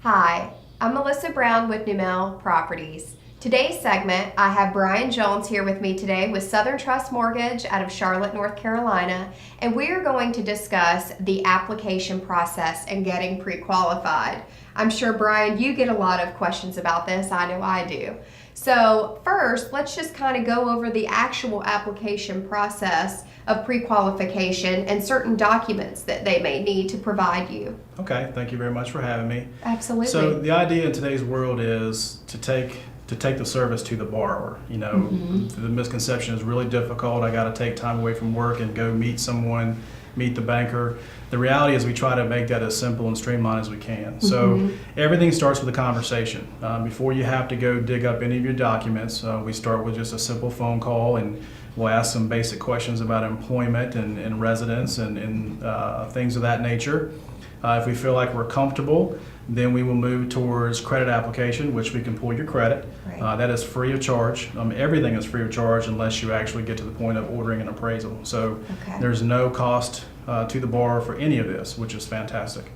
Hi, I'm Melissa Brown with Newmel Properties. Today's segment, I have Brian Jones here with me today with Southern Trust Mortgage out of Charlotte, North Carolina, and we are going to discuss the application process and getting pre-qualified. I'm sure, Brian, you get a lot of questions about this. I know I do. So first, let's just kind of go over the actual application process of pre-qualification and certain documents that they may need to provide you. Okay, thank you very much for having me. Absolutely. So the idea in today's world is to take the service to the borrower. You know, the misconception is really difficult. I got to take time away from work and go meet someone, meet the banker. The reality is we try to make that as simple and streamlined as we can. So everything starts with a conversation. Before you have to go dig up any of your documents, we start with just a simple phone call, and we'll ask some basic questions about employment and residence and things of that nature. If we feel like we're comfortable, then we will move towards credit application, which we can pull your credit. Right. That is free of charge. Everything is free of charge unless you actually get to the point of ordering an appraisal. So there's no cost to the borrower for any of this, which is fantastic.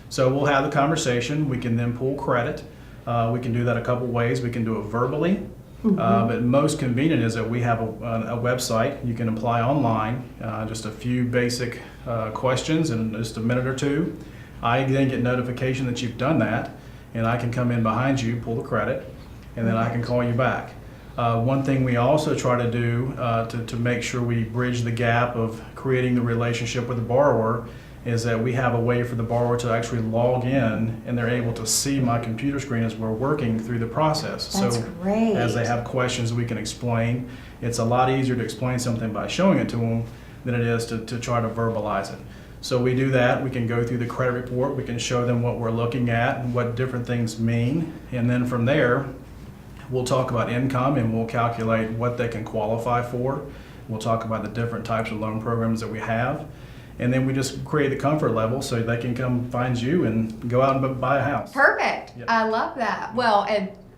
So we'll have the conversation. We can then pull credit. We can do that a couple ways. We can do it verbally. But most convenient is that we have a website. You can apply online, just a few basic questions in just a minute or two. I then get notification that you've done that, and I can come in behind you, pull the credit, and then I can call you back. One thing we also try to do to make sure we bridge the gap of creating the relationship with the borrower is that we have a way for the borrower to actually log in, and they're able to see my computer screen as we're working through the process. That's so great. As they have questions, we can explain. It's a lot easier to explain something by showing it to them than it is to try to verbalize it. So we do that. We can go through the credit report. We can show them what we're looking at and what different things mean. And then from there, we'll talk about income, and we'll calculate what they can qualify for. We'll talk about the different types of loan programs that we have. And then we just create the comfort level so they can come find you and go out and buy a house. Perfect. Yep. I love that. Well,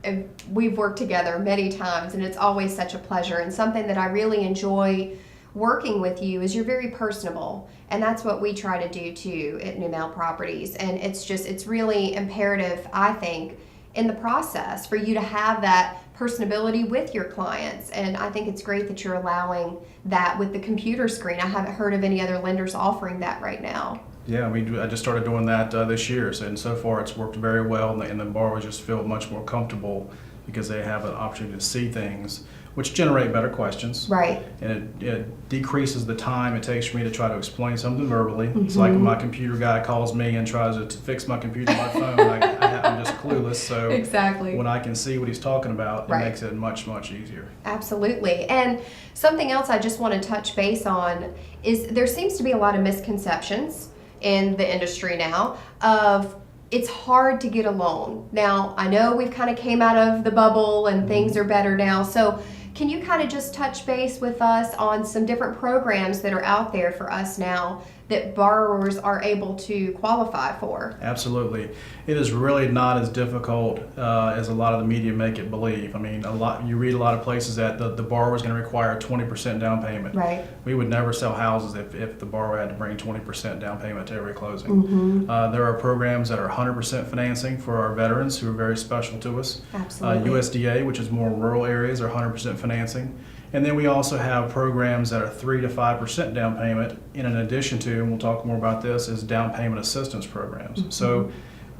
and we've worked together many times, and it's always such a pleasure. And something that I really enjoy working with you is you're very personable, and that's what we try to do too at Newmel Properties. And it's really imperative, I think, in the process for you to have that personability with your clients. And I think it's great that you're allowing that with the computer screen. I haven't heard of any other lenders offering that right now. Yeah, I just started doing that this year, and so far it's worked very well, and the borrowers just feel much more comfortable because they have an opportunity to see things, which generate better questions. Right. And it decreases the time it takes for me to try to explain something verbally. It's like when my computer guy calls me and tries to fix my computer on my phone, I'm just clueless. So Exactly. when I can see what he's talking about, Right. it makes it much, much easier. Absolutely. And something else I just want to touch base on is there seems to be a lot of misconceptions in the industry now of it's hard to get a loan. Now, I know we've kind of came out of the bubble and things are better now. So can you kind of just touch base with us on some different programs that are out there for us now that borrowers are able to qualify for? Absolutely. It is really not as difficult as a lot of the media make it believe. I mean, you read a lot of places that the borrower is going to require a 20% down payment. Right. We would never sell houses if the borrower had to bring 20% down payment to every closing. There are programs that are 100% financing for our veterans who are very special to us. Absolutely. USDA, which is more rural areas, are 100% financing. And then we also have programs that are 3 to 5% down payment, in addition to, and we'll talk more about this, is down payment assistance programs. So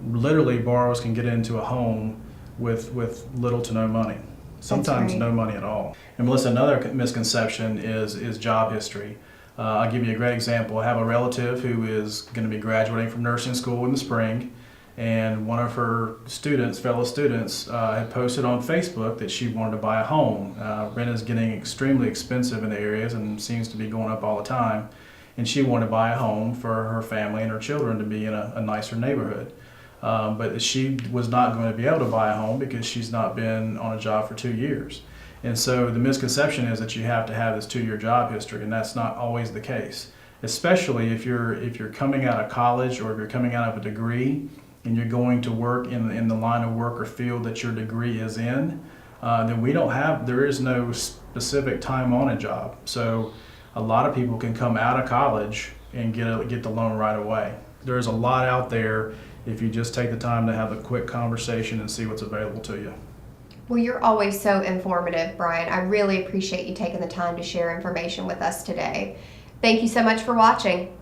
literally borrowers can get into a home with little to no money, sometimes right. no money at all. And Melissa, another misconception is job history. I'll give you a great example. I have a relative who is going to be graduating from nursing school in the spring, and one of her fellow students, had posted on Facebook that she wanted to buy a home. Rent is getting extremely expensive in the areas and seems to be going up all the time. And she wanted to buy a home for her family and her children to be in a nicer neighborhood. But she was not going to be able to buy a home because she's not been on a job for 2 years. And so the misconception is that you have to have this 2-year job history, and that's not always the case. Especially if you're coming out of college or if you're coming out of a degree and you're going to work in the line of work or field that your degree is in, then there is no specific time on a job. So a lot of people can come out of college and get the loan right away. There's a lot out there if you just take the time to have a quick conversation and see what's available to you. Well, you're always so informative, Brian. I really appreciate you taking the time to share information with us today. Thank you so much for watching.